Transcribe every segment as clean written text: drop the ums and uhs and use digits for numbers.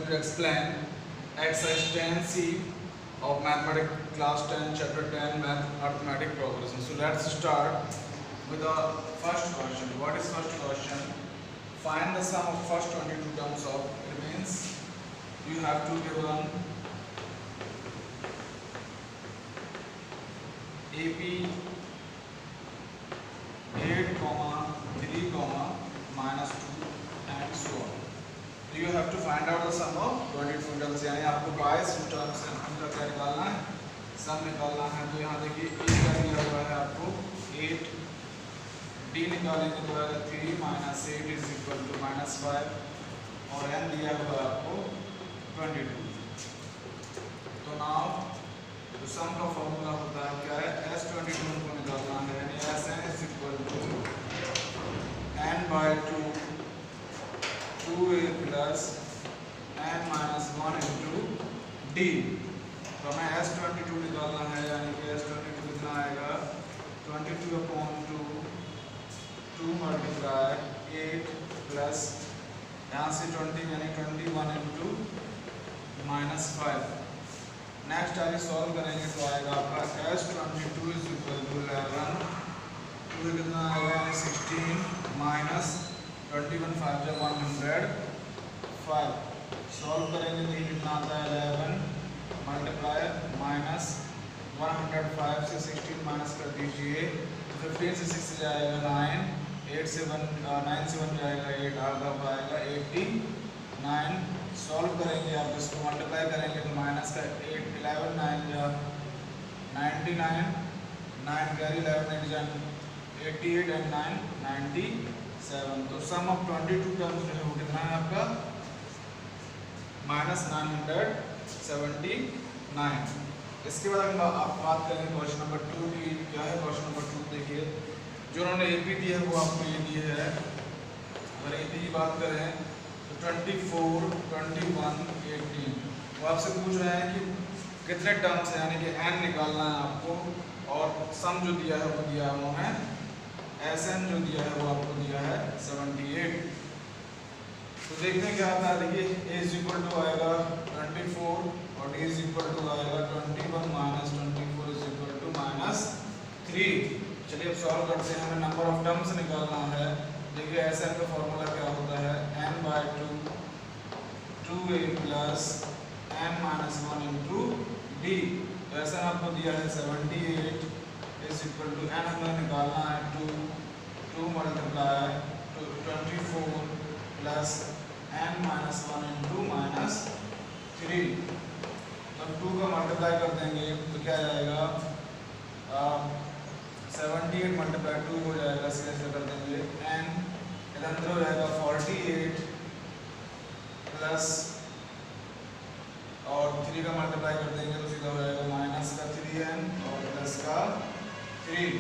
to explain exercise 10C of mathematics class 10 chapter 10 math arithmetic progression. So let's start with the first question. What is first question? Find the sum of first 22 terms of, it means you have to give an AP 8, 3, minus 2 and so on. So you have to find out the sum of 22 terms. यानी आपको 22 terms से हमका क्या निकालना है, सम निकालना है. तो यहाँ देखिए A का दिया हुआ है आपको 8, D निकालेंगे तो आएगा 3 minus 8 is equal to minus 5 और N दिया हुआ है आपको 22. तो now तो सम का फॉर्मूला होता है क्या है, S22 को निकालना है यानी Sn is equal to n by 2 2a plus n minus 1 into d. तो हमें S22 निकालना है यानी कि S22 कितना आएगा 22 upon 2 multiply 8 plus यहाँ से 20 यानी 21 into minus 5. नेक्स्ट आगे सॉल्व करेंगे तो आएगा आपका S22 is equal to 11 तो कितना आएगा 16 minus 21 5 जब 105. सॉल्व करेंगे तो ये कितना आता है 11 मल्टीप्लाई माइनस 105 से 16 माइनस कर दीजिए तो 15 से 6 जाएगा 9 8 से 9 से 1 जाएगा 8 आधा पाएगा 89. सॉल्व करेंगे आप इसको मल्टीप्लाई करेंगे तो माइनस का 8 11 9 जा 99 9 कैरी 11 88 एंड 9 97. तो सम ऑफ 22 टर्म्स जो है वो कितना है आपका माइनस 979. इसके बाद हम आप बात करेंगे क्वेश्चन नंबर 2 की. क्या है क्वेश्चन नंबर 2 देखिए, जो उन्होंने एपी दिया है वो आपको ये दिए है. अगर एपी की बात करें 24, 21, 18 वो आपसे पूछ रहे हैं कि कितने टर्म्स हैं यानी कि n निकालना है आपको और सम जो दिया है वो दिया है वो है Sn जो दिया है वो आपको दिया है 78. तो देखते हैं क्या आता है. देखिए a इज इक्वल टू आएगा 24 और d इज इक्वल टू आएगा 21 minus 24 is equal to minus 3. चलिए अब सॉल्व करते हैं. हमें नंबर ऑफ टर्म्स निकालना है. देखिए Sn का फॉर्मूला क्या होता है n by 2 2a plus n minus 1 into d. तो Sn आपको दिया है 78 is equal to n हमें निकालना है 2 multiply 24 plus n minus 1 into minus 3. जब 2 का मल्टीप्लाई कर देंगे तो क्या जाएगा 78 मल्टीप्लाई 2 हो जाएगा. इसके कर देंगे n इधर अंदर हो जाएगा 48 प्लस और 3 का मल्टीप्लाई कर देंगे तो सीधा हो जाएगा माइनस का 3n और प्लस का 3.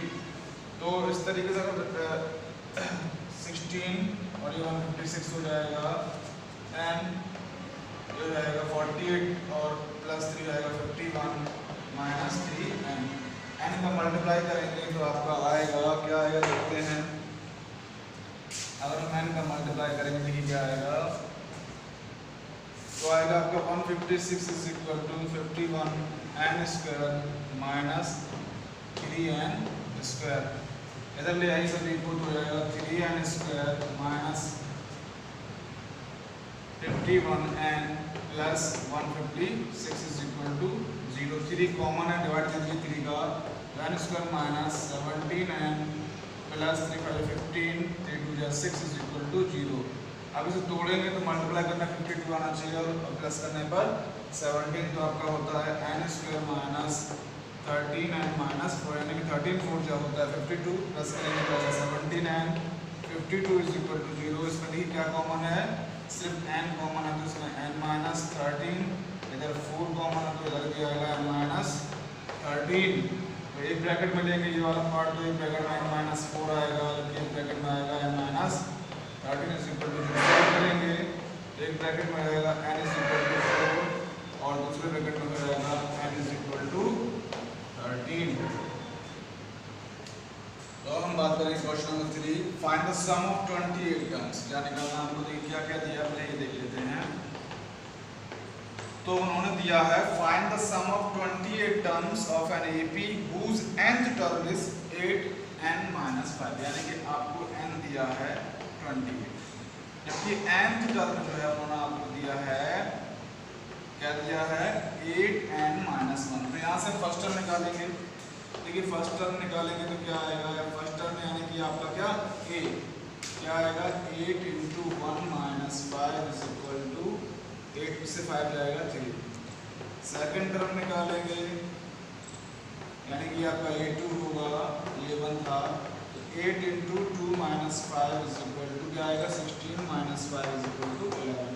तो इस तरीके से अगर 16 और ये 156 हो जाएगा n ये हो जाएगा 48 और प्लस 3 जाएगा 51 माइनस 3n. n का मल्टीप्लाई करेंगे तो आपका आएगा क्या आएगा देखते हैं. अगर हम n का मल्टीप्लाई करेंगे तो क्या आएगा तो आएगा आपका 156 is equal to 51 n square minus 3n square. इधर ले आइए सब इक्वल हो जाएगा 3n square minus 51n plus 156 is equal to 0. 3 common है डिवाइड कर दीजिए 3 का n square minus 17n plus 3 5 15 3 2 6 is equal to 0. अब इसे तोड़ेंगे तो मल्टीप्लाई करना 52 आना चाहिए और प्लस करने पर 17. तो आपका होता है n square minus 13n minus 4 यानी कि 13 4 जो होता है 52 प्लस करेंगे तो 17n 52 इज इक्वल टू 0. इसमें देखिए क्या कॉमन है, सिर्फ n कॉमन है तो इसमें n माइनस 13. इधर 4 कॉमन है तो इधर दिया जाएगा n माइनस 13. तो एक ब्रैकेट में लेंगे ये वाला पार्ट तो एक ब्रैकेट में n माइनस 4 आएगा जबकि एक ब्रैकेट में आएगा n minus 13 is equal to 0. करेंगे एक ब्रैकेट में रहेगा n इज इक्वल टू 4 और दूसरे ब्रैकेट में रहेगा n इज इक्वल टू 13. तो हम बात करेंगे question number 3. Find the sum of 28 terms. क्या निकालना हमको देखिए क्या क्या दिया पहले ये देख लेते हैं. तो उन्होंने दिया है find the sum of 28 terms of an AP whose nth term is 8n-5, यानी कि आपको n दिया है 28, जबकि nth टर्म जो है उन्होंने आपको दिया है, क्या दिया है, 8n-1। तो यहाँ से फर्स्ट टर्म निकालेंगे। देखिए फर्स्ट टर्म निकालेंगे तो क्या आएगा, फर्स्ट टर्म यानी कि आपका क्या a, क्या आएगा 8 × 1 - 5 = 8 से 5 जाएगा 3। सेकंड टर्म निकालेंगे यानी कि आपका a2 होगा, ये 1 था, तो 8 × 2 - 5 = क्या आएगा 16 - 5 = 11।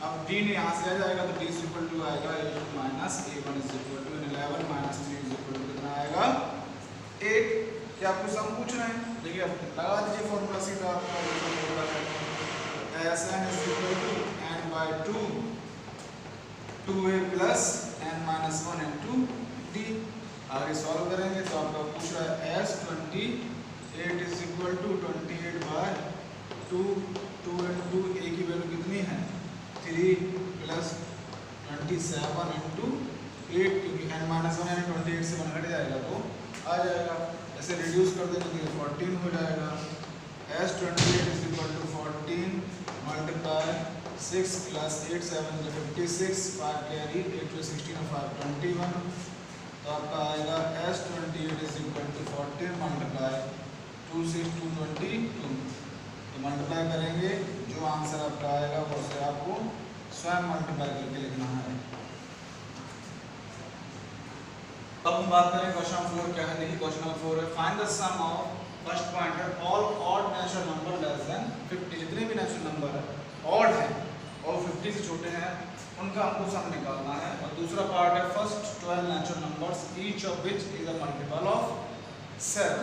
अब d ने यहाँ से आ जाएगा तो d = आएगा 8 - a1 = 11 - 3 = कितना आएगा 8। क्या आपको सम पूछ रहे हैं? देखिए अब लगा दीजिए फॉर्मूला सीधा आपका Sn = n/2 2a + n-1 × d। आगे सॉल्व करेंगे तो आपका पूछ रहा है S28 = 28/2, 2 × a की वैल्यू कितनी है 3 + 27 × 8, क्योंकि n-1 यानी 28 से 1 घट जाएगा तो आ जाएगा, ऐसे रिड्यूस कर देंगे तो 14 हो जाएगा। S28 = 14 × 6 + 8 7 = 56, 5 कैरी 8 × 16 और 5 21, तो आपका आएगा S28 = 14 × 2 6 2 22। तो मल्टीप्लाई करेंगे, जो आंसर आपका आएगा वो से आपको स्वयं मल्टीप्लाई करके लिखना है। अब हम बात करें क्वेश्चन 4 क्या है। देखिए क्वेश्चन नंबर 4 है find the sum of first point है all odd natural number less than 50, जितने भी नेचुरल नंबर है ऑड है और 50 से छोटे हैं उनका हमको सम निकालना है। और दूसरा पार्ट है first 12 natural numbers each of which is a multiple of 7।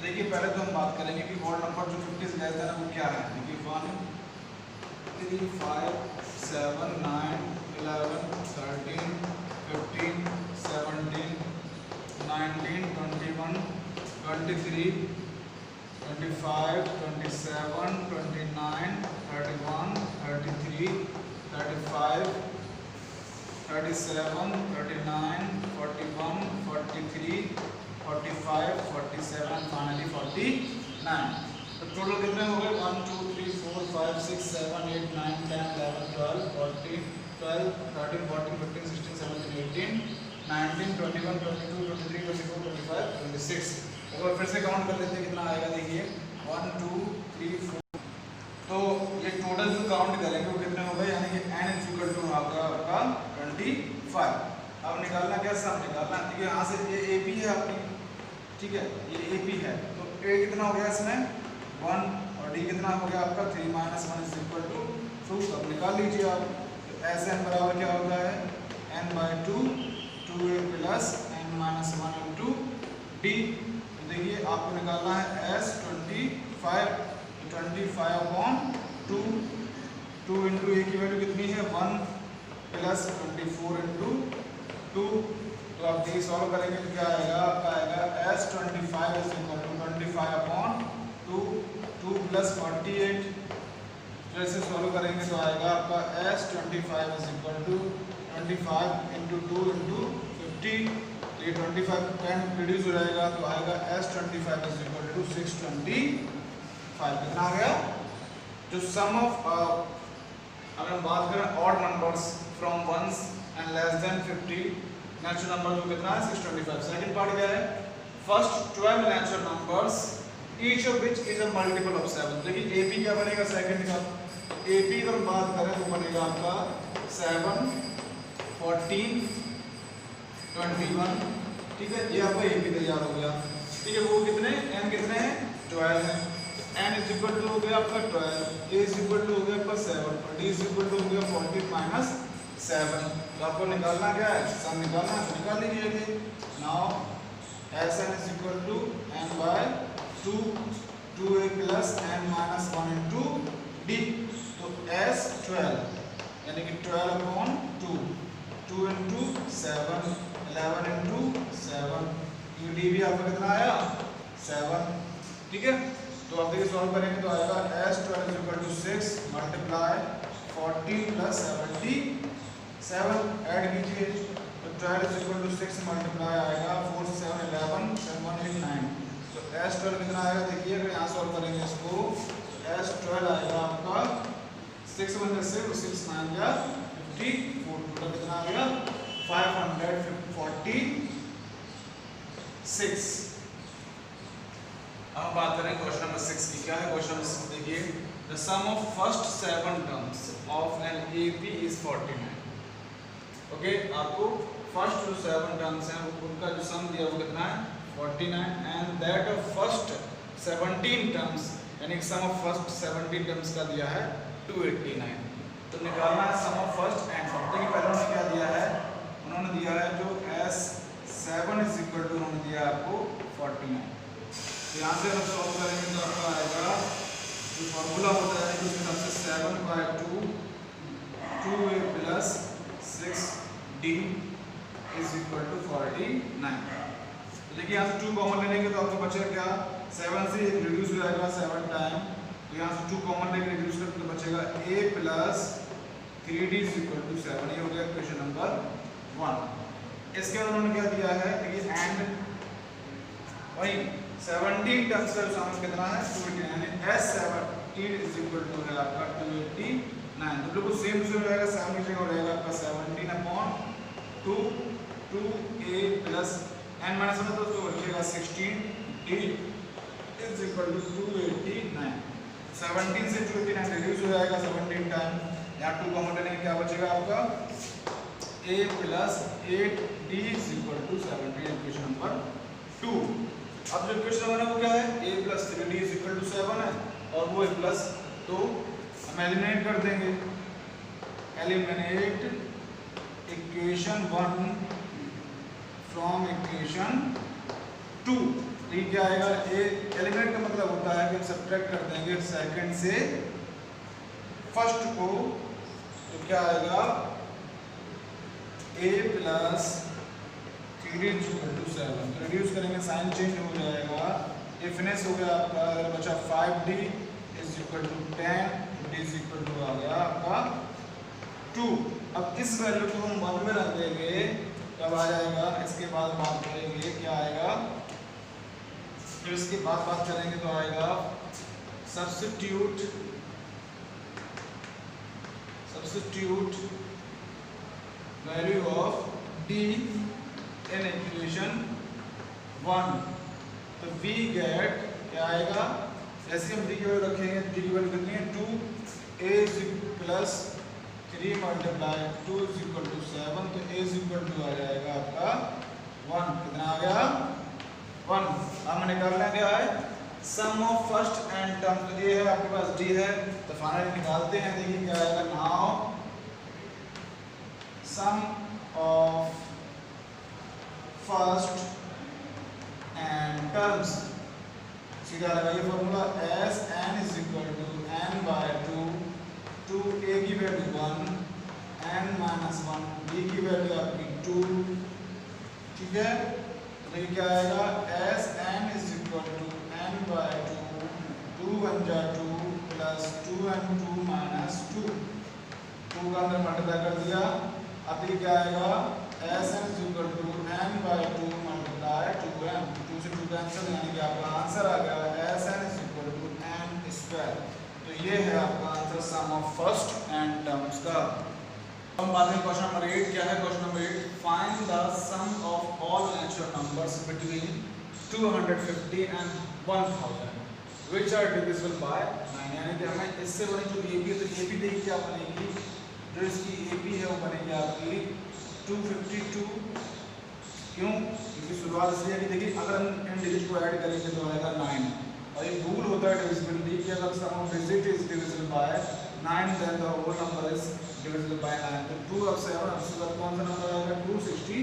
देखिए पहले तो हम बात करेंगे कि ऑड नंबर जो 50 से लेस देन है वो क्या है। देखिए 1 3 5 7 9 11 13 15 17 19 21 23 25 27 29 31 33 35 37 39 41 43 45 47 फाइनली 49। तो टोटल कितने हो गए 1 2 3 4 5 6 7 8 9 10 11 12 14 12 13 14 15 16 17 18 19 21 22 23 24 25 26। एक बार फिर से काउंट कर लेते हैं कितना आएगा। देखिए 1 2 3 4, तो ये टोटल जो काउंट करेंगे वो कितने हो गए, यानी कि n = आपका 25। अब निकालना क्या, सम निकालना। देखिए यहाँ से ये AP है आपकी, ठीक है, ये AP है, तो A कितना हो गया इसमें 1 और D कितना हो गया आपका 3 - 1 = 2। अब निकाल लीजिए आप। तो Sn बराबर क्या होता है n/2 2a + n-1 × d। तो देखिए आपको निकालना है S25, 25/2, 2 × a की वैल्यू कितनी है 1 + 24 × 2। तो आप देखिए सॉल्व करेंगे तो क्या आएगा, आपका आएगा S25 = 25/2, 2 + 48। जैसे सॉल्व करेंगे तो आएगा आपका S25 = 25 × 2 × 50। ये 25 10 रिड्यूस हो जाएगा तो आएगा S25 = 625। कितना आ गया, जो सम ऑफ अगर हम बात करें odd numbers from once and less than 50 natural number जो कितना है 625। सेकंड पार्ट क्या है first 12 natural numbers each of which is a multiple of 7। देखिए AP क्या बनेगा सेकंड का, AP अगर बात करें तो बनेगा आपका 7 14 21, ठीक है, ये आपका AP तैयार हो गया। ठीक है, वो कितने n कितने हैं 12 है, n = हो गया आपका 12, a = हो गया आपका 7 और d = हो गया 14 - 7। तो आपको निकालना क्या है, सम निकालना है, तो निकाल लीजिए। Now Sn = n/2 2a + n-1 × d। तो S12 यानी कि 12/2 2 × 7 11 × 7, d भी आपका कितना आया 7। ठीक है, तो आप देखिए सॉल्व करेंगे तो आएगा S12 = 6 × 40 + 7 ऐड कीजिए तो 12 इज इक्वल टू 6 मल्टीप्लाई आएगा 4 से 7 11 7 1 8 9। तो S12 कितना आएगा देखिए, अगर यहाँ सॉल्व करेंगे इसको S12 आएगा आपका 6 1 से 6 9 या 54, टोटल कितना आ गया 546। अब बात करें क्वेश्चन नंबर 6 की। क्या है क्वेश्चन नंबर 6 देखिए, the sum of first 7 terms of an AP is 49। Okay, आपको फर्स्ट जो 7 टर्म्स हैं उनका जो सम दिया वो कितना है 49, and that of first 17 terms यानी सम ऑफ फर्स्ट 17 टर्म्स का दिया है 289। तो निकालना है sum of first and some. देखिए पहले उन्होंने क्या दिया है, उन्होंने दिया है जो S7 इज इक्वल टू उन्होंने दिया है आपको 49। तो यहाँ से अगर सॉल्व करेंगे तो आपका आएगा जो फॉर्मूला होता है उसके हिसाब से 7/2 2a plus 6d is equal to 49। देखिए यहाँ से 2 कॉमन ले लेंगे तो आपको बचेगा क्या, 7 से रिड्यूस हो जाएगा 7 टाइम, तो यहाँ से 2 कॉमन लेके रिड्यूस करते तो बचेगा a plus 3d is equal to 7। ये हो गया क्वेश्चन नंबर 1। इसके बाद उन्होंने क्या दिया है देखिए, एंड वही 17 टर्म्स का सम कितना है 289, यानी S17 इज इक्वल टू है आपका 289। तो बिल्कुल सेम टू सेम रहेगा, 7 की जगह रहेगा आपका 17/2 2a प्लस n माइनस में तो बचेगा 16d इज इक्वल टू 289। 17 से 289 रिड्यूस हो जाएगा 17 टाइम, यहाँ 2 कॉमन लेने क्या बचेगा आपका a plus 8d is equal to 17, equation number 2। अब जो इक्वेशन नंबर है वो क्या है, a plus 3d is equal to 7 है और वो a प्लस, तो हम एलिमिनेट कर देंगे, एलिमिनेट इक्वेशन 1 फ्रॉम इक्वेशन 2। ये क्या आएगा, ए एलिमिनेट का मतलब होता है कि हम सब्ट्रैक्ट कर देंगे सेकंड से फर्स्ट को, तो क्या आएगा a plus 3d is equal to 7। तो रिड्यूस करेंगे साइन चेंज हो जाएगा, ये फिनिश हो गया आपका, अगर बचा 5d is equal to 10 d is equal to आ गया आपका 2। अब इस वैल्यू को हम 1 में रख देंगे तब आ जाएगा, इसके बाद बात करेंगे क्या आएगा, फिर इसके बाद बात करेंगे तो आएगा substitute value of d in equation 1। तो वी गेट क्या आएगा, जैसे हम d की वैल्यू रखेंगे, d की वैल्यू कितनी है 2a plus 3 multiply 2 is equal to 7। तो a इज इक्वल टू आ जाएगा आपका 1। कितना आ गया 1। हम निकालना क्या है sum of first and term, तो ये है आपके पास d है, तो फाइनली निकालते हैं। देखिए क्या आएगा, now sum of first and terms, सीधा लगाइए formula Sn is equal to n/2 2a की वैल्यू 1 n माइनस 1 b की वैल्यू आपकी 2, ठीक है। तो देखिए क्या आएगा Sn is equal to n/2 2 1 जा 2 प्लस 2n2 माइनस 2 का अंदर मल्टीप्लाई कर दिया। अब ये क्या आएगा Sn is equal to n/2 multiply 2n, 2 से 2 कैंसिल, यानी कि आपका आंसर आ गया Sn is equal to n square. तो ये है आपका answer sum of first and terms का। हम बात करें क्वेश्चन नंबर 8। क्या है question number 8, find the sum of all natural numbers between 250 and 1000 which are divisible by 9। यानी कि हमें इससे बड़ी जो AP है, तो AP देखिए क्या बनेगी, जो इसकी AP है वो बनेगी आपकी 252। क्यों, क्योंकि शुरुआत इसलिए है कि देखिए अगर हम इन डिजिट को ऐड करेंगे तो आएगा 9, और ये रूल होता है डिविजिबिलिटी कि अगर sum of digit is divisible by 9 then the whole number is divisible by 9। तो 2 अब 7 उसके बाद कौन सा नंबर आएगा 260,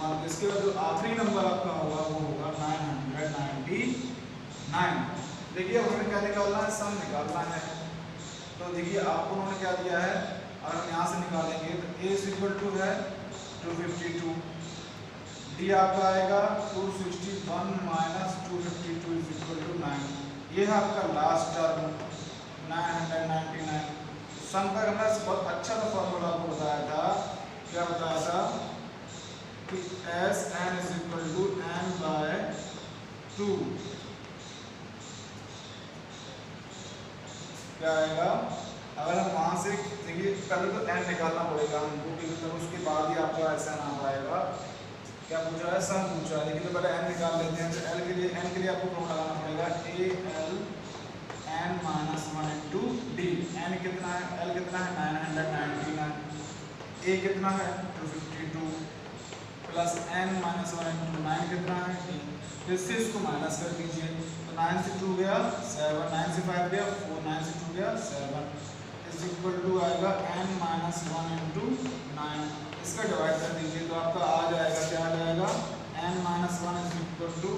और इसके बाद जो आखिरी नंबर आपका होगा वो होगा 999। देखिए अब हमें क्या निकालना है, सम निकालना है। तो देखिए आपको उन्होंने क्या दिया है, अगर हम यहाँ से निकालेंगे तो a इज इक्वल टू है 252, d आपका आएगा 261 माइनस 252 इज इक्वल टू 9। ये है आपका लास्ट टर्म 999। सम का हमने बहुत अच्छा सा फॉर्मूला आपको बताया था कि पहले तो n निकालना पड़ेगा हमको, क्योंकि तो उसके बाद ही आपका ऐसा नाम आएगा। क्या पूछा है? सम पूछा है, लेकिन तो पहले n निकाल लेते हैं। तो n के लिए आपको फॉर्मूला लगाना पड़ेगा al n minus 1 into D. n कितना है? l कितना है? 999। a कितना है? 252 प्लस n माइनस 1 इंटू 9 कितना है? d। तो इससे इसको माइनस कर दीजिए, तो 9 से 2 गया 7, 9 से 5 गया 4, 9 से 2 गया 7 इज इक्वल टू आएगा n माइनस 1 इंटू 9। इसका डिवाइड कर दीजिए तो आपका आ जाएगा, क्या आ जाएगा? n minus 1 is equal to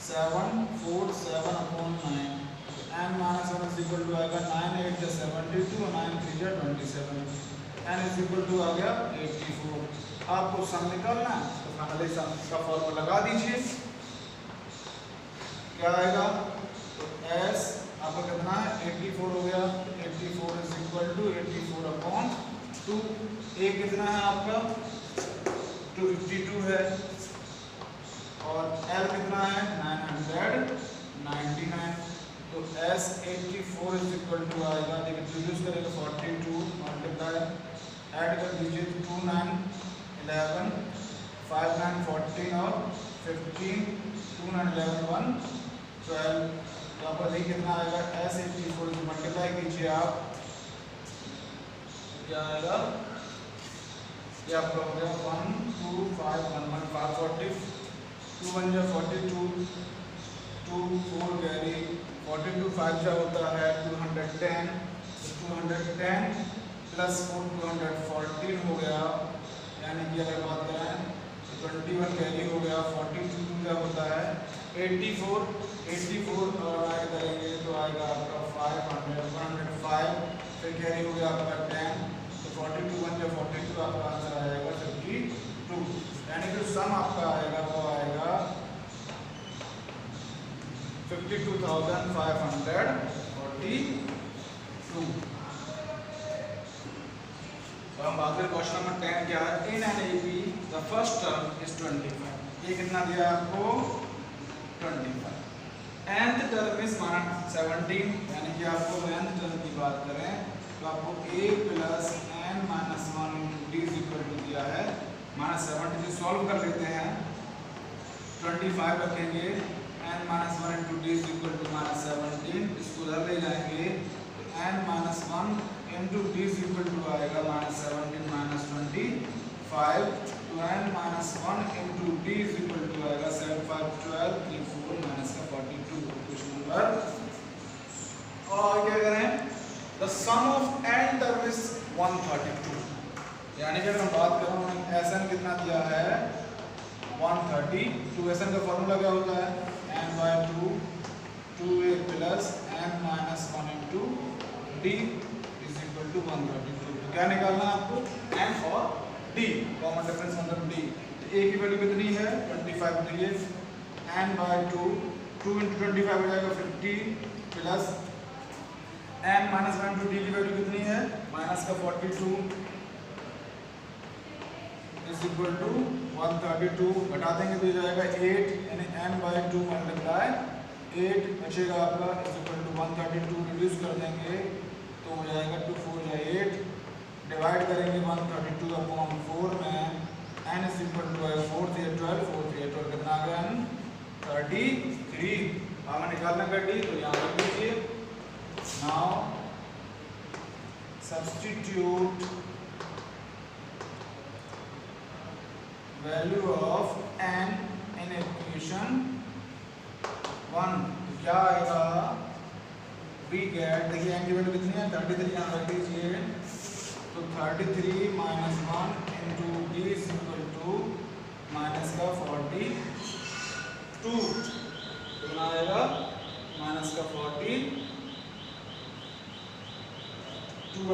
747 upon 9। n minus 1 is equal to आएगा 9 8 जा 72 और 9 3 जा 27। n इज इक्वल टू आ गया 84। आपको सम निकालना है तो फाइनली सम का फॉर्मूला लगा दीजिए, क्या आएगा? तो s आपका कितना है? 84 हो गया। 84 is equal to 84 upon 2। a कितना है आपका? 252 है और l कितना है? 999। तो s 84 इज इक्वल टू आएगा, देखिए रिड्यूस करेगा 42 मल्टीप्लाई ऐड कर दीजिए 2 9 11 5 9 14 और 15 2 9 11 1 12। तो आपका देखिए कितना आएगा? s 84 से मल्टीप्लाई कीजिए आप, क्या आएगा? ये आपका हो गया 1 2 5 1 1 540 2 1 जा 42 2 4 कैरी 42 5 जा होता है 210। तो 210 प्लस 4 214 हो गया, यानी कि अगर बात करें तो 21 कैरी हो गया 42 क्या होता है 84 और ऐड करेंगे तो आएगा आपका 105। फिर कैरी हो गया आपका 10, तो 42 1 जा 42 आपका आंसर आ जाएगा 52। यानी कि सम आपका आएगा वो आएगा 52,542। हम बात करें क्वेश्चन नंबर 10 क्या है? In an A P the first term is 25। ये कितना दिया आपको? 25। nth टर्म इज 17, यानी कि आपको nth टर्म की बात करें तो आपको a plus n minus 1 d is equal to दिया है -17 से सॉल्व कर लेते हैं। 25 रखेंगे n minus 1 into D is equal to -17, इसको उधर ले जाएंगे तो n minus 1 into D is equal to आएगा -17 माइनस 25। तो n minus 1 into D is equal to आएगा 7 5 12 3 4 माइनस का 42। क्वेश्चन नंबर और क्या करें? The sum of n term is 132, यानी कि अगर हम बात करें Sn कितना दिया है 132। Sn का फॉर्मूला क्या होता है? n/2 2a plus n minus 1 into D is equal to 132। तो क्या निकालना है आपको? n और d, कॉमन डिफरेंस मतलब d। तो a की वैल्यू कितनी है? 25 दिए, n/2 2 इंटू 25 हो जाएगा 50 plus n minus 1 into D की वैल्यू कितनी है? माइनस का 42 इज इक्वल टू 132। घटा देंगे तो ये जाएगा 8, यानी n/2 मल्टीप्लाई 8 बचेगा आपका इज इक्वल टू 132। रिड्यूस कर देंगे तो हो जाएगा 2 4 जा 8, डिवाइड करेंगे 132 अपॉन 4 में n इज इक्वल टू 4 3 12 4 3 8 और कितना आ गया? 33। हमें निकालना का d, तो यहाँ रख दीजिए। Now substitute value of n in equation 1, तो क्या आएगा? वी गेट, देखिए n की वैल्यू कितनी है? 33, यहाँ रख दीजिए। तो 33 minus 1 into D is equal to minus का 42। कितना आएगा? माइनस का 42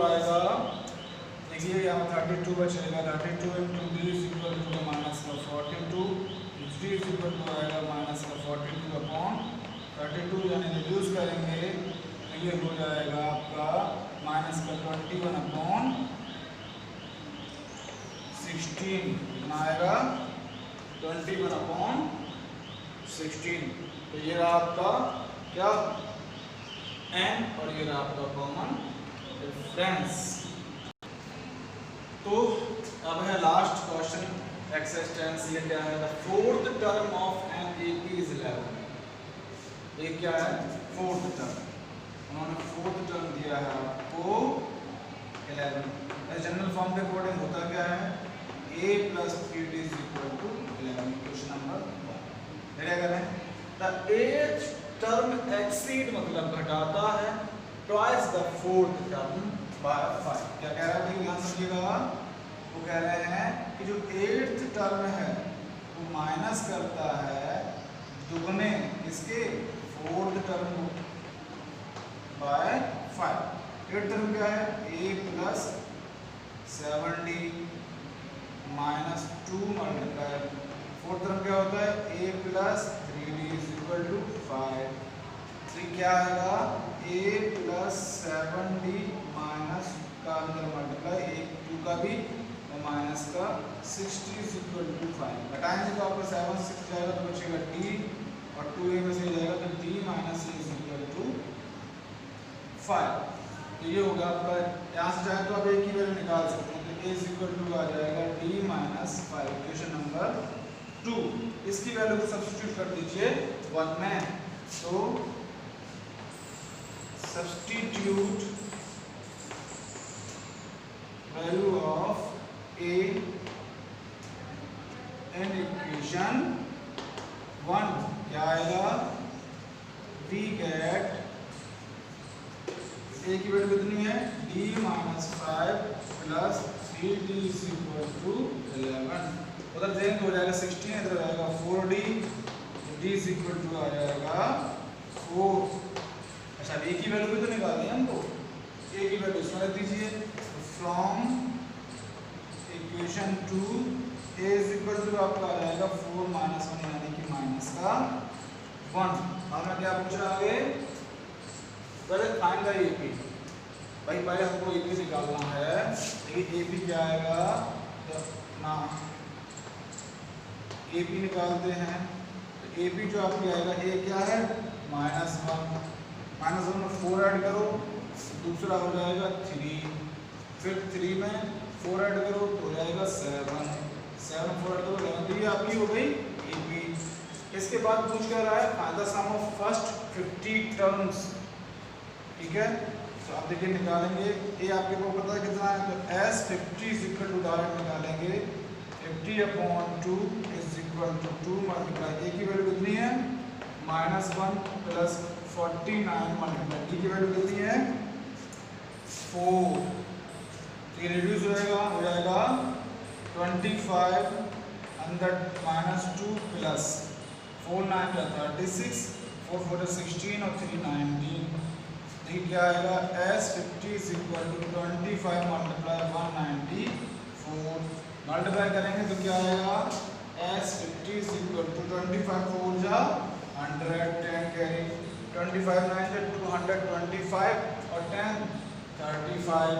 आएगा। देखिए यहाँ 32 बचेगा, 32 into D is equal to minus का 42, डी इज इक्वल टू आएगा माइनस का 42 अपॉन 32, यानी रिड्यूस करेंगे तो ये हो जाएगा आपका माइनस का 21 अपॉन 16। कितना आएगा? 21 अपॉन 16। तो ये रहा आपका क्या? n, और ये रहा आपका कॉमन डिफरेंस। तो अब है लास्ट क्वेश्चन एक्सरसाइज 10 से क्या है, the fourth term of an AP is 11। ये क्या है, फोर्थ टर्म, उन्होंने फोर्थ टर्म दिया है आपको 11। जनरल फॉर्म के अकॉर्डिंग होता क्या है, a plus 3d is equal to 11। Question number 1 क्या करें, द एथ टर्म एक्सीड मतलब घटाता है twice the fourth term by 5। क्या कह रहा है भाई, ध्यान समझिएगा, वो कह रहे हैं कि जो एट्थ टर्म है वो माइनस करता है दुगने इसके fourth term by 5। Eighth term क्या है, a plus 7d minus 2 multiply, fourth term क्या होता है, a plus 3d is equal to 5। तो क्या आएगा, a plus 7d माइनस का अंदर मल्टीप्लाई 1 2 का भी और माइनस का 60 इज इक्वल टू 5। घटाएंगे तो आपका 7 6 जाएगा तो बचेगा d और 2a में से जाएगा तो d minus a is equal to 5। तो ये होगा आपका, यहाँ से चाहे तो आप एक ही वैल्यू निकाल सकते हैं, तो a इज इक्वल टू आ जाएगा d माइनस 5। क्वेश्चन नंबर 2, इसकी वैल्यू को सब्स्टिट्यूट कर दीजिए 1 में, तो substitute value of a in equation 1 क्या आएगा, वी गेट a की वैल्यू कितनी है, d minus 5 plus 3d is equal to 11। उधर चेंज हो जाएगा 16, इधर आएगा 4d, d is equal to आ जाएगा 4। अच्छा a की वैल्यू भी तो निकालनी है हमको, a की वैल्यू इसमें रख दीजिए। From equation 2 a is equal to आपका आ जाएगा 4 माइनस 1 यानी कि माइनस का 1। हमें क्या पूछ रहा है, पहले फाइंड द एपी। भाई पहले हमको एपी निकालना है, लेकिन एपी क्या आएगा ना, एपी निकालते हैं तो एपी जो आपकी आएगा ए क्या है, -1, -1 में 4 ऐड करो, दूसरा हो जाएगा 3, फिर 3 में 4 ऐड करो तो हो जाएगा 7, 7 4 ऐड करो 11। तो ये आपकी हो गई एपी। इसके बाद पूछ कर रहा है find the sum of first 50 terms, ठीक है। तो आप देखिए निकालेंगे, ए आपके को पता है कितना है, तो s 50 is equal to direct निकालेंगे 50/2 is equal to 2 multiply, A की वैल्यू कितनी है -1 प्लस 49 मल्टीप्लाई डी की वैल्यू कितनी है 4। तो ये रिड्यूस हो जाएगा 25 अंदर -2 प्लस 4 9 36, 4 4 16 और 3 19। क्या आएगा, s 50 is equal to 25 multiply 194। Multiply करेंगे तो क्या आएगा, s 50 इज इक्वल टू 25 4 जा 100, 10 कैरी 25 9 से 225 और 10 35,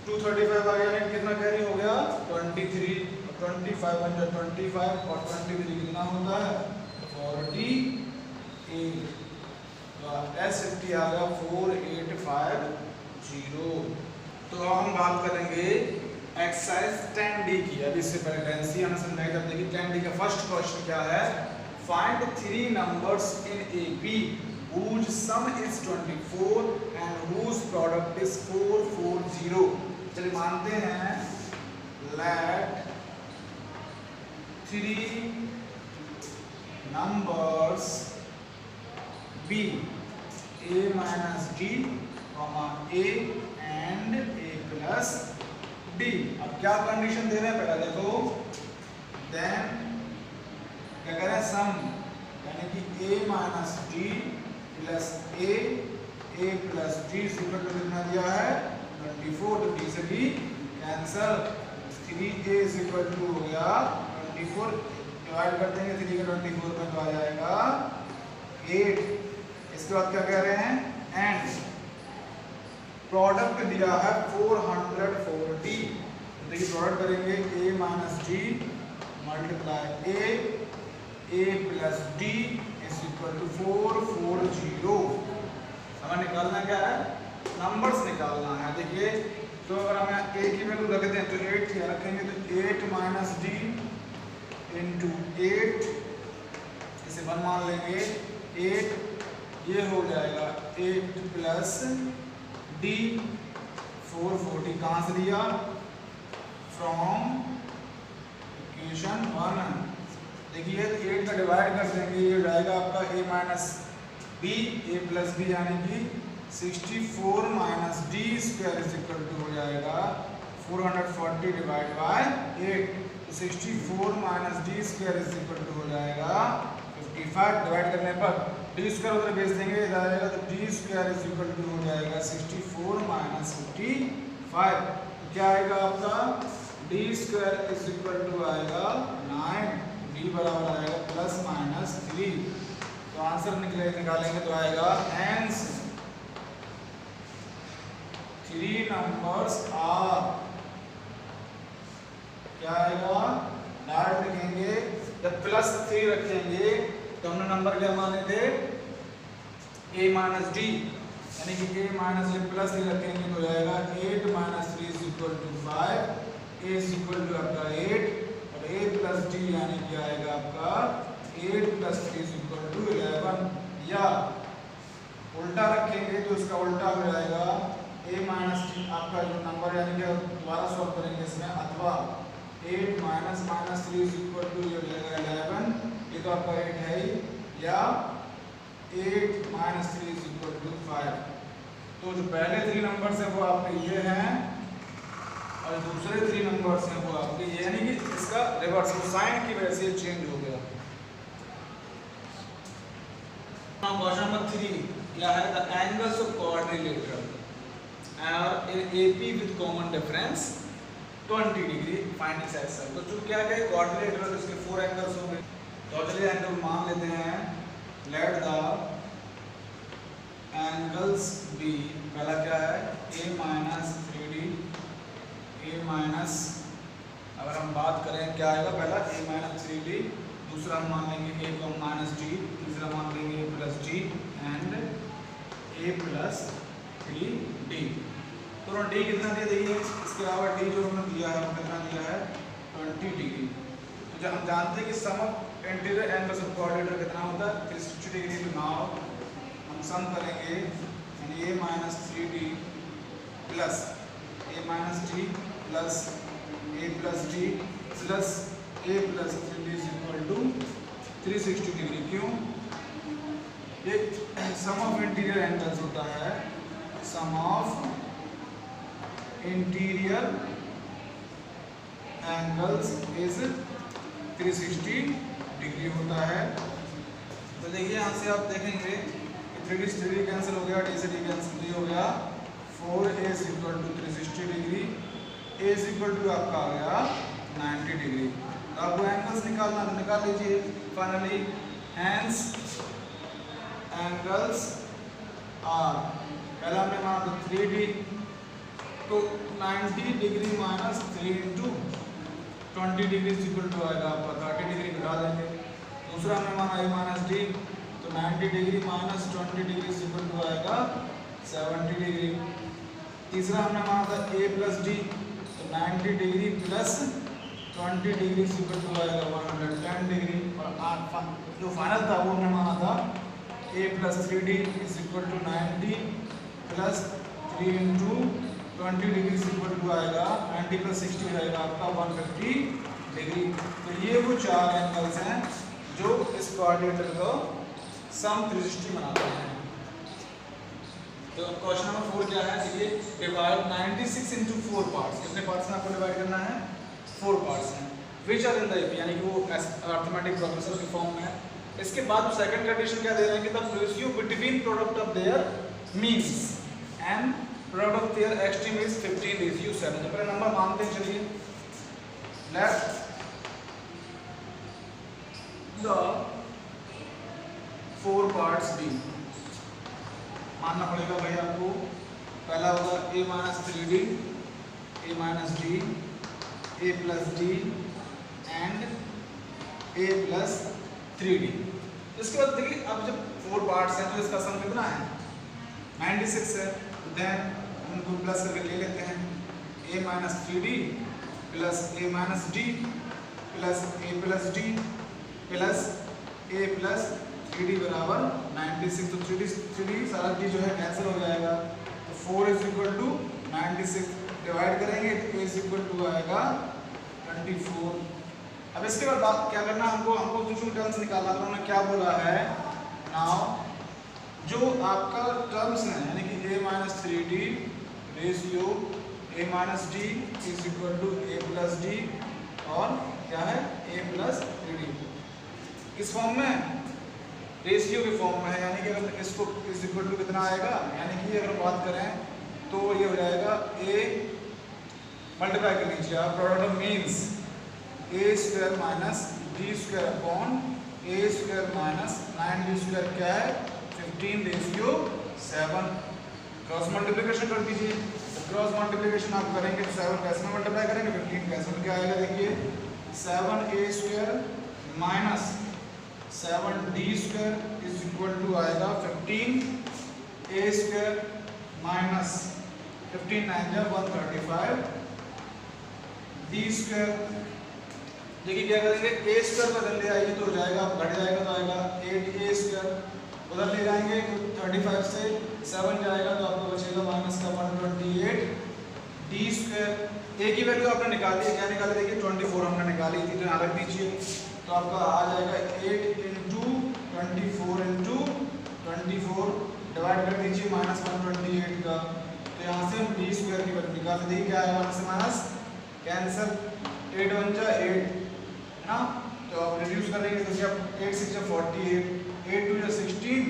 235 आ गया, कितना कैरी हो गया 23, 25 1 25 और 23 कितना होता है 48। S 50 आ गया 4850। तो हम बात करेंगे एक्सरसाइज 10D की। अभी इससे पहले 10C हमें समझाई तब देखिए 10D का फर्स्ट क्वेश्चन क्या है, find 3 numbers in AP whose sum is 24 and whose product is 440। चलिए मानते हैं let 3 numbers be a minus d, a and a plus d। अब क्या कंडीशन दे रहे हैं पहले देखो, देन क्या कह रहे हैं सम, यानी कि a minus d plus a plus d is equal to कितना दिया है 24, तो d से d cancel, 3a is equal to हो गया 24, डिवाइड कर देंगे 3 का 24 में तो आ जाएगा 8। इसके बाद क्या कह रहे हैं, एंड प्रोडक्ट दिया है 440। देखिए प्रोडक्ट करेंगे a minus D multiply a plus D is equal to 440। हमें निकालना क्या है, नंबर्स निकालना है। देखिए तो अगर हम यहाँ a की वैल्यू रखते हैं तो 8 यहाँ रखेंगे तो 8 माइनस डी इंटू 8, इसे 1 मान लेंगे, 8 ये हो जाएगा 8 प्लस डी 440, कहाँ से लिया, फ्रॉम इक्वेशन 1। देखिए 8 का डिवाइड कर देंगे, ये हो जाएगा आपका a minus B, a plus B यानी कि 64 minus D square is equal to हो जाएगा 440 डिवाइड बाय 8, तो 64 minus D square is equal to हो जाएगा 55, डिवाइड करने पर डी स्क्वायर उधर भेज देंगे, इधर आएगा तो D square is equal to हो जाएगा 64 माइनस 55, तो क्या आएगा आपका D square is equal to आएगा 9, डी बराबर आएगा प्लस माइनस 3, तो आंसर निकालेंगे तो आएगा हेंस 3 नंबर्स आर, क्या आएगा, डायरेक्ट लिखेंगे, जब प्लस 3 रखेंगे तो हमने नंबर क्या माने थे, a माइनस डी, यानी कि a माइनस डी प्लस 3 रखेंगे तो जाएगा 8 minus 3 is equal to 5, a is equal to आपका 8, और a प्लस डी यानी कि आएगा आपका 8 प्लस 3 इज इक्वल टू 11, या उल्टा रखेंगे तो इसका उल्टा हो जाएगा a माइनस डी आपका जो नंबर यानी कि दोबारा सॉल्व करेंगे इसमें, अथवा 8 minus minus 3 is equal to ये हो जाएगा 11, ये तो आपका 8 है ही, या 8 माइनस 3 इज इक्वल टू 5, तो जो पहले 3 नंबर्स हैं वो आपके ये हैं और दूसरे 3 नंबर्स हैं वो आपके ये, यानी कि इसका रिवर्स साइन की वजह से चेंज हो गया। क्वेश्चन नंबर 3 क्या है, द एंगल्स ऑफ क्वाड्रिलेटरल और AP with common difference 20 degree find its axle, तो जो क्या है क्वाड्रिलेटरल इसके 4 एंगल्स होंगे, तो चलिए एंगल मान लेते हैं, लेट द एंगल्स बी, पहला क्या है a minus 3d, a minus, अगर हम बात करें क्या आएगा, पहला a माइनस 3d, दूसरा हम मान लेंगे a माइनस d, तीसरा मान लेंगे a plus d and a plus 3d, तो d कितना दिया, देखिए इसके अलावा d जो हमने दिया है वो कितना दिया है 20 डिग्री, तो जब हम जानते हैं कि sum of interior angles of quadrilateral कितना होता है 360 डिग्री, तो नाउ हम सम करेंगे यानी a minus 3d plus a minus d plus a plus d plus a plus 3d is equal to 360 degree, क्यों, ये सम ऑफ इंटीरियर एंगल्स होता है, sum of interior angles is 360 degree होता है, तो देखिए यहाँ से आप देखेंगे 3d से 3d कैंसिल हो गया, d से d कैंसिल हो गया, 4a is equal to 360 degree, a is equal to आपका आ गया 90 डिग्री, तो आपको एंगल्स निकालना तो निकाल लीजिए फाइनली, हेंस एंगल्स आर, पहला हमने माना तो 3d, तो 90 degree minus 3 into 20 degree equal to आएगा आपका 30 डिग्री घटा देंगे, दूसरा हमने माना a माइनस डी, तो 90 degree minus 20 degree equal to आएगा 70 डिग्री, तीसरा हमने माना था a प्लस डी, तो 90 degree plus 20 degree equal to आएगा 110 डिग्री, और जो फाइनल था वो हमने माना था a plus 3d is equal to 90 plus 3 into 20 degree equal to आएगा 90 प्लस 60 आएगा आपका 150 डिग्री, तो ये वो 4 एंगल्स हैं जो इस क्वाड्रिलेटरल को सम 360 बनाते हैं। तो क्वेश्चन नंबर 4 क्या है, देखिए डिवाइड 96 इंटू 4 पार्ट्स, कितने पार्ट्स में आपको डिवाइड करना है, 4 पार्ट्स हैं, which are in the AP, यानी कि वो अरिथमेटिक प्रोग्रेशन के फॉर्म में है। इसके बाद सेकंड कंडीशन क्या दे रहे हैं कि the ratio between product of their means and product of their extreme is 15 ratio 7, तो पहले नंबर मानते हैं, चलिए लेट द 4 पार्ट्स बी, मानना पड़ेगा भाई आपको, पहला होगा a minus 3d, a minus d, a plus d and a plus 3d। इसके बाद देखिए अब जब 4 पार्ट्स हैं तो इसका सम कितना है 96 है, देन उनको प्लस करके ले लेते हैं, minus 3d plus a minus d plus a plus d plus a plus 3d बराबर 96। तो 3d सारा d जो है कैंसिल हो जाएगा, तो 4 इज इक्वल टू 96 डिवाइड करेंगे तो a इज इक्वल टू आएगा 24। अब इसके बाद बात क्या करना, हमको जो टर्म्स निकालना था उन्होंने क्या बोला है, नाउ जो आपका टर्म्स है यानी कि a minus 3d ratio a minus d is equal to a plus d और क्या है a प्लस 3d, किस फॉर्म में, रेशियो के फॉर्म में है। यानी कि अगर इसको इज इक्वल टू कितना आएगा, यानी कि अगर बात करें तो ये हो जाएगा a मल्टीप्लाई कर लीजिए आप, product of means a square minus d square upon a square minus 9d square क्या है 15 रेशियो 7। क्रॉस मल्टीप्लिकेशन कर दीजिए, तो क्रॉस मल्टीप्लिकेशन आप करेंगे तो 7 कैसे मल्टीप्लाई करेंगे 15 कैसे, क्या आएगा देखिए 7a square minus 7d square is equal to आएगा 15a square minus 15 9 135 d square. देखिए क्या करेंगे a स्क्वायर बदल ले आइए तो हो जाएगा, घट जाएगा तो आएगा 8a स्क्वायर, उधर ले जाएंगे तो 35 से 7 जाएगा तो आपको बचेगा माइनस का 128 d स्क्वायर। a की वैल्यू आपने निकाल दी, क्या निकाली देखिए 24 हमने निकाली थी, तो यहाँ रख दीजिए तो आपका आ जाएगा 8 इंटू 24 इंटू 24 डिवाइड कर दीजिए माइनस 128 का, तो यहाँ से हम d स्क्वायर की वैल्यू निकाल दी, क्या आएगा माइनस से माइनस कैंसिल 8 1 जा 8 है ना, तो आप रिड्यूस करेंगे तो क्या 8 6 जा 48 8 2 जा 16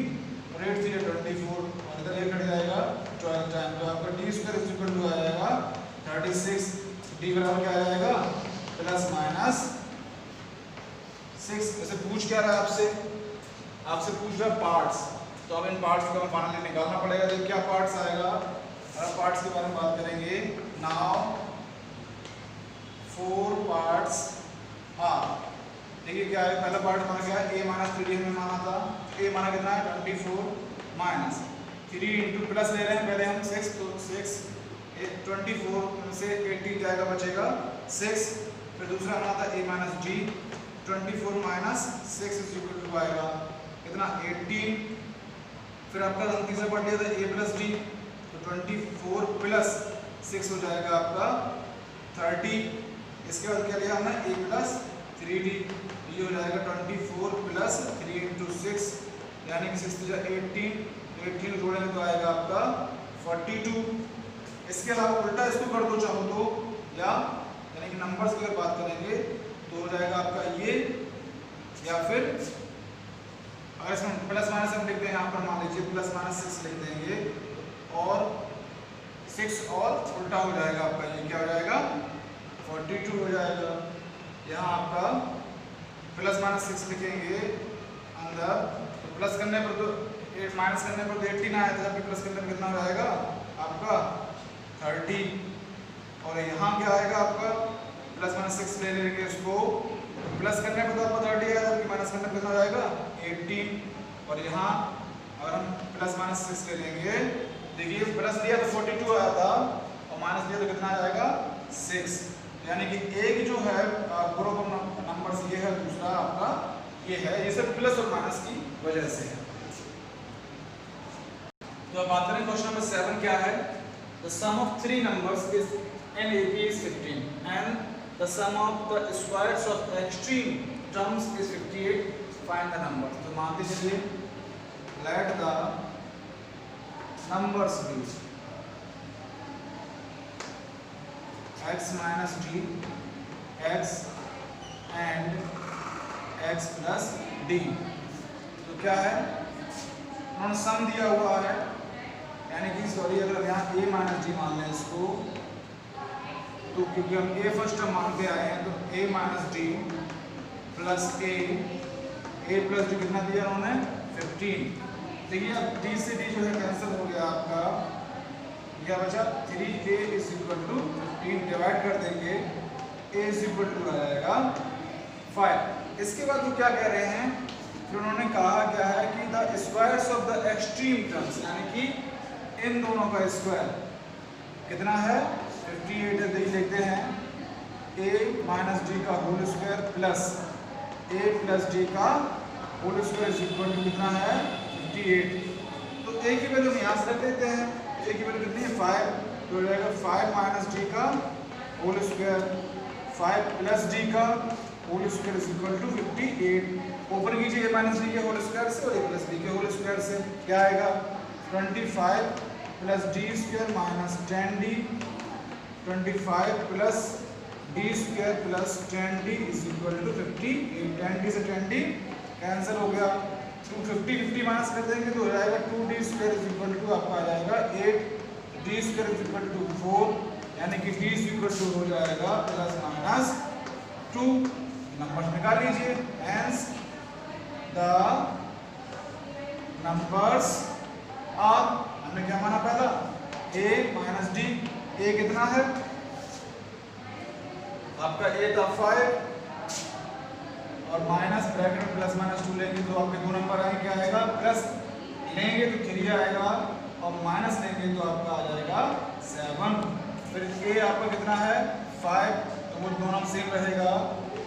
और 8 3 जा 24 और इधर ये कट जाएगा 12 टाइम, तो आपका d square is equal to आ जाएगा 36। d बराबर क्या आ जाएगा प्लस माइनस 6। ऐसे पूछ क्या रहा है आपसे पूछ रहा है पार्ट्स, तो अब इन पार्ट्स को हमें फाइनली निकालना पड़ेगा। देखिए क्या पार्ट्स आएगा, अगर पार्ट्स के बारे में बात करेंगे, नाउ 4 पार्ट्स आर, देखिए क्या है, पहला पार्ट हमारा क्या है a माइनस 3d में माना था, a माना कितना है 24 माइनस 3 इंटू प्लस ले रहे हैं पहले हम 6, तो 6 24 से 18 जाएगा बचेगा 6, फिर दूसरा हमारा था a minus d 24 minus 6 is equal to आएगा कितना 18, फिर आपका तीसरा पार्ट लिया था a प्लस d, तो 24 प्लस 6 हो जाएगा आपका 30, इसके बाद क्या लिया हमने a प्लस 3d, ये हो जाएगा 24 प्लस 3 इंटू 6 यानी कि 6 जा 18 जोड़ेंगे तो आएगा आपका 42। इसके अलावा उल्टा इसको कर दो चाहो तो, या यानी कि नंबर्स की अगर बात करेंगे तो हो जाएगा आपका ये, या फिर अगर इसमें प्लस माइनस हम लिखते हैं यहाँ पर मान लीजिए प्लस माइनस 6 लिख देंगे और 6 और उल्टा हो जाएगा आपका, ये क्या हो जाएगा 42 हो जाएगा। यहाँ आपका प्लस माइनस 6 लिखेंगे अंदर, तो प्लस करने पर तो माइनस करने पर तो 18 आया था, जबकि प्लस करने पर कितना हो जाएगा आपका 30, और यहाँ क्या आएगा आपका प्लस माइनस 6 ले लेंगे इसको, प्लस करने पर तो आपका 30 आया था, जबकि माइनस करने पर कितना हो जाएगा 18, और यहाँ अगर हम प्लस माइनस 6 ले लेंगे, देखिए प्लस दिया तो 42 आया था और माइनस दिया तो कितना आ जाएगा 6, यानी कि एक जो है ग्रुप ऑफ नंबर्स ये है, दूसरा आपका ये है, ये सब प्लस और माइनस की वजह से है। तो अब बात करें क्वेश्चन नंबर 7 क्या है, the sum of 3 numbers is an A P is 15 and the sum of the squares of the extreme terms is 58, find the number. तो मानते चलिए let the numbers be x minus d, x and x plus d, तो क्या है उन्होंने सम दिया हुआ है, यानी कि सॉरी अगर यहाँ a माइनस डी मान लें इसको, तो क्योंकि हम a फर्स्ट टर्म मानते आए हैं तो a minus D plus a plus D कितना दिया उन्होंने 15। देखिए अब d से d जो है कैंसिल हो गया आपका, क्या बचा 3a is equal to 15, divide कर देंगे a इज इक्वल टू आ जाएगा 5। इसके बाद वो क्या कह रहे हैं, फिर उन्होंने कहा क्या है कि the squares of the extreme terms, यानी कि इन दोनों का स्क्वायर कितना है 58 है, ए माइनस डी का whole square plus A plus D का whole square is equal to कितना है 58। तो ए की वैल्यू हम यहाँ से रख देते हैं। ए की वैल्यू कितनी है 5, तो हो जाएगा 5 माइनस डी का होल स्क्वायर 5 प्लस डी का whole square is equal to 58। ऊपर कीजिए ए माइनस डी के होल स्क्वायर से और ए प्लस डी के होल स्क्वायर से क्या आएगा 25 plus d square minus 10d 25 plus d square plus 10d is equal to 58। 10d से 10d कैंसिल हो गया, 250 माइनस कर देंगे तो हो जाएगा 2d square is equal to आपका आ जाएगा 8d square is equal to 4, यानी कि d इज इक्वल टू हो जाएगा प्लस माइनस 2। नंबर निकाल लीजिए। हेंस द नंबर्स आर, हमने क्या माना पहला a माइनस डी, a कितना है आपका a था 5 और माइनस ब्रैकेट में प्लस माइनस 2 लेंगे तो आपके दो नंबर आएंगे, क्या आएगा प्लस लेंगे तो 3 आएगा और माइनस लेंगे तो आपका आ जाएगा 7। फिर a आपका कितना है 5, तो वो दोनों सेम रहेगा।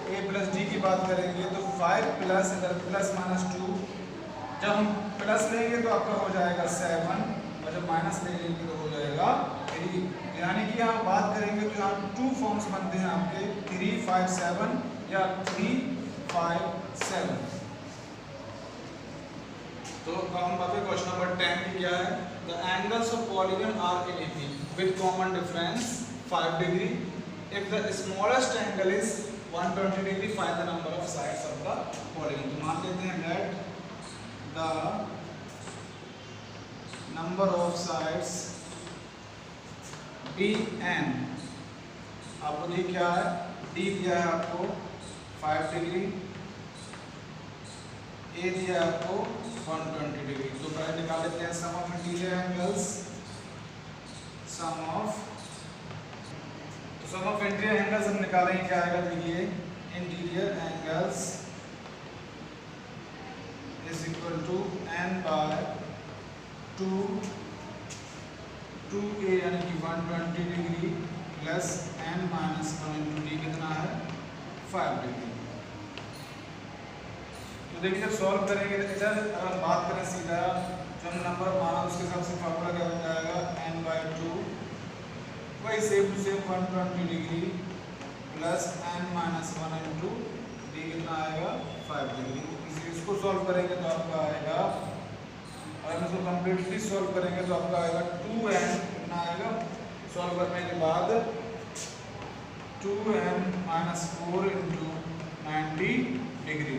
a प्लस डी की बात करेंगे तो 5 प्लस इधर प्लस माइनस 2, जब हम प्लस लेंगे तो आपका हो जाएगा 7 और जब माइनस ले लेंगे तो हो जाएगा 3। यानी कि यहाँ बात करेंगे तो यहाँ 2 फॉर्म्स बनते हैं आपके 3, 5, 7 या 3, 5, 7। तो हम बात करें क्वेश्चन नंबर 10 की क्या है, the angles of polygon are in AP with common difference 5 degree. If the smallest angle is 120 degree find the number of sides of the polygon. तो मान लेते हैं that the number of sides DN, आपको दी क्या है D दिया है आपको 5 डिग्री, A दिया है आपको 120 डिग्री। तो पहले निकाल लेते हैं sum of interior angles, sum of interior angles हम निकालेंगे, क्या आएगा देखिए interior angles is equal to n by 2a यानी कि 120 degree plus n minus 1 into d कितना है 5 डिग्री। तो देखिए जब सॉल्व करेंगे तो इधर अगर हम बात करें सीधा जो हम नंबर माना उसके हिसाब से फार्मूला क्या बन जाएगा n by 2, वही same to same 120 degree plus n minus 1 into d कितना आएगा 5 डिग्री। इसको सॉल्व करेंगे तो आपका आएगा, और इसको कंप्लीटली सॉल्व करेंगे तो आपका आएगा 2n कितना आएगा सॉल्व करने के बाद 2n माइनस 4 इंटू 90 डिग्री।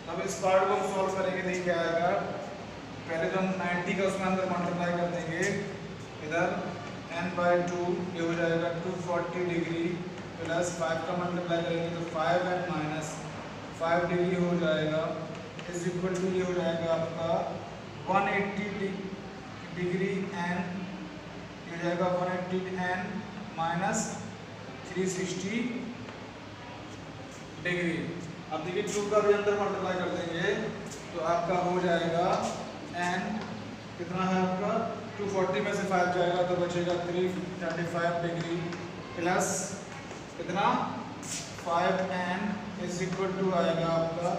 तब इस पार्ट को हम सॉल्व करेंगे तो क्या आएगा, पहले तो हम 90 का उसमें अंदर मल्टीप्लाई कर देंगे, इधर n by 2 ये हो जाएगा 240 डिग्री प्लस 5 का मल्टीप्लाई करेंगे तो 5n माइनस 5 डिग्री हो जाएगा इज इक्वल टू ये हो जाएगा आपका 180 डिग्री एन, ये हो जाएगा 180 एन माइनस 360 डिग्री। अब देखिए 2 का भी अंदर मल्टीप्लाई कर देंगे तो आपका हो जाएगा एन कितना है आपका 240 में से 5 जाएगा तो बचेगा 335 डिग्री प्लस कितना 5n इज इक्वल टू आएगा आपका,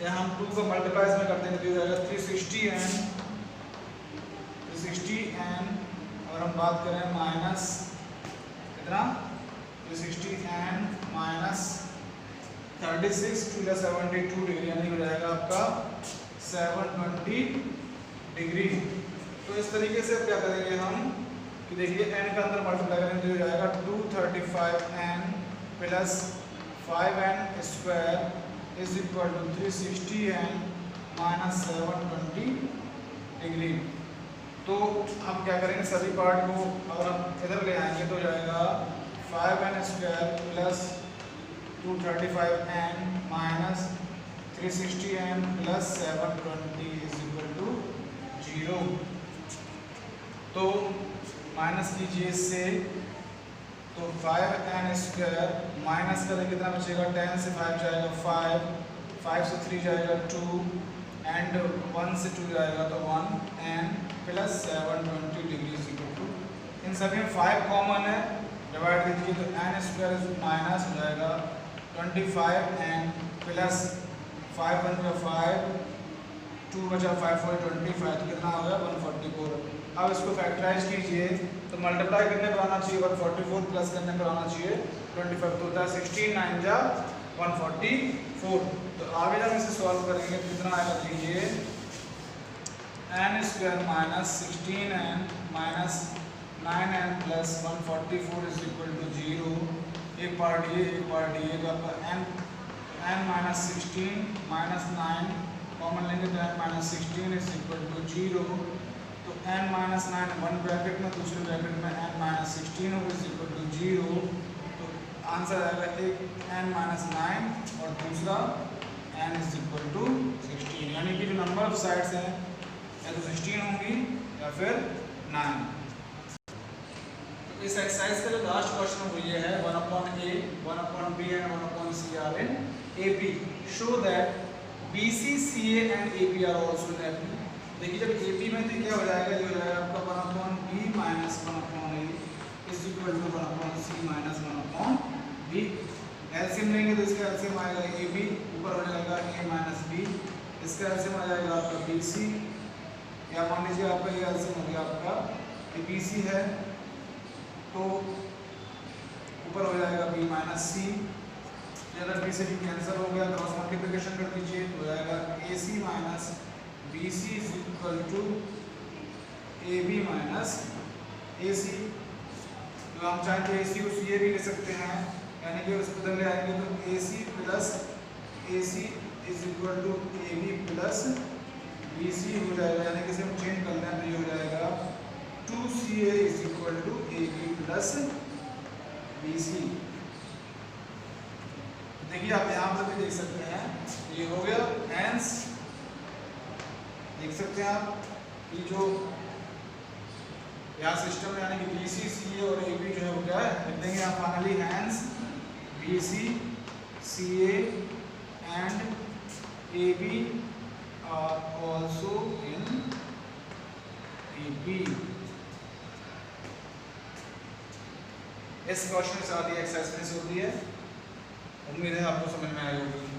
यहाँ हम 2 को मल्टीप्लाई में करते हैं तो जाएगा 360n और हम बात करें माइनस कितना 360n माइनस 36 प्लस 72 डिग्री यानी हो जाएगा आपका 720 डिग्री। तो इस तरीके से क्या करेंगे हम कि देखिए n का अंदर मल्टीप्लाई करेंगे तो हो जाएगा 235n plus 5n square is equal to 360n minus 720 degree. तो हम क्या करेंगे सभी पार्ट को अगर हम इधर ले आएंगे तो हो जाएगा 5n square plus 235n minus 360n plus 720 is equal to 0। तो माइनस कीजिए इससे तो 5n स्क्वायर माइनस करेंगे कितना बचेगा 10 से 5 जाएगा 5, 5 से 3 जाएगा 2 एंड 1 से 2 जाएगा तो 1 and plus 720 degree is equal to, इन सभी में 5 कॉमन है डिवाइड कीजिए तो एन स्क्वायर माइनस हो जाएगा 25 एन प्लस 5 × 5 2 बचा 5 4 25 तो कितना हो गया 144। अब इसको फैक्टराइज कीजिए तो मल्टीप्लाई करने पर आना चाहिए 144 प्लस करने पर आना चाहिए 25 तो होता है 16 9 जा 144। तो आगे जब इसे सॉल्व करेंगे तो कितना आएगा देखिए n square minus 16n minus 9n plus 144 is equal to 0। एक पार्ट ये तो आपका n माइनस 16 माइनस 9 कॉमन लेंगे तो n minus 16 is equal to 0। तो n माइनस 9 वन ब्रैकेट में दूसरे ब्रैकेट में n minus 16 is equal to 0। तो आंसर आएगा एक n माइनस 9 और दूसरा n इज इक्वल टू 16, यानी कि जो नंबर ऑफ साइड्स हैं या तो 16 होंगी या फिर 9। तो इस एक्सरसाइज का जो लास्ट क्वेश्चन वो ये है 1/a 1/b and 1/c are in AP। Show that BC CA and AP are also in AP। देखिए जब AP में तो क्या हो जाएगा, ये हो जाएगा आपका 1/b minus 1/a is equal to 1/c minus 1/b। LCM लेंगे तो इसका एलसीएम आएगा AB, ऊपर हो जाएगा a माइनस b, इसका एलसीएम आ जाएगा आपका BC, या मान लीजिए आपका ये एलसीएम हो गया आपका BC है तो ऊपर हो जाएगा b माइनस c। अगर b से b कैंसिल हो गया क्रॉस मल्टीप्लिकेशन कर दीजिए तो हो जाएगा AC minus BC is equal to AB minus AC। तो हम चाहें तो AC को CA भी ले सकते हैं, यानी कि उसको बदल आएंगे तो AC plus AC is equal to AB plus BC हो जाएगा, यानी कि इसे हम चेंज कर लें तो ये हो जाएगा 2CA is equal to AB plus BC। देखिए आप यहाँ पर भी देख सकते हैं, ये हो गया हैंस, देख सकते हैं आप ये जो यहाँ सिस्टम यानी कि BC CA और AB जो है वो क्या है लिख देंगे आप finally hence BC CA and AB are also in AP। इस क्वेश्चन के साथ ये एक्सरसाइज फिनिश होती है। उम्मीद है आपको समझ में आई होगी।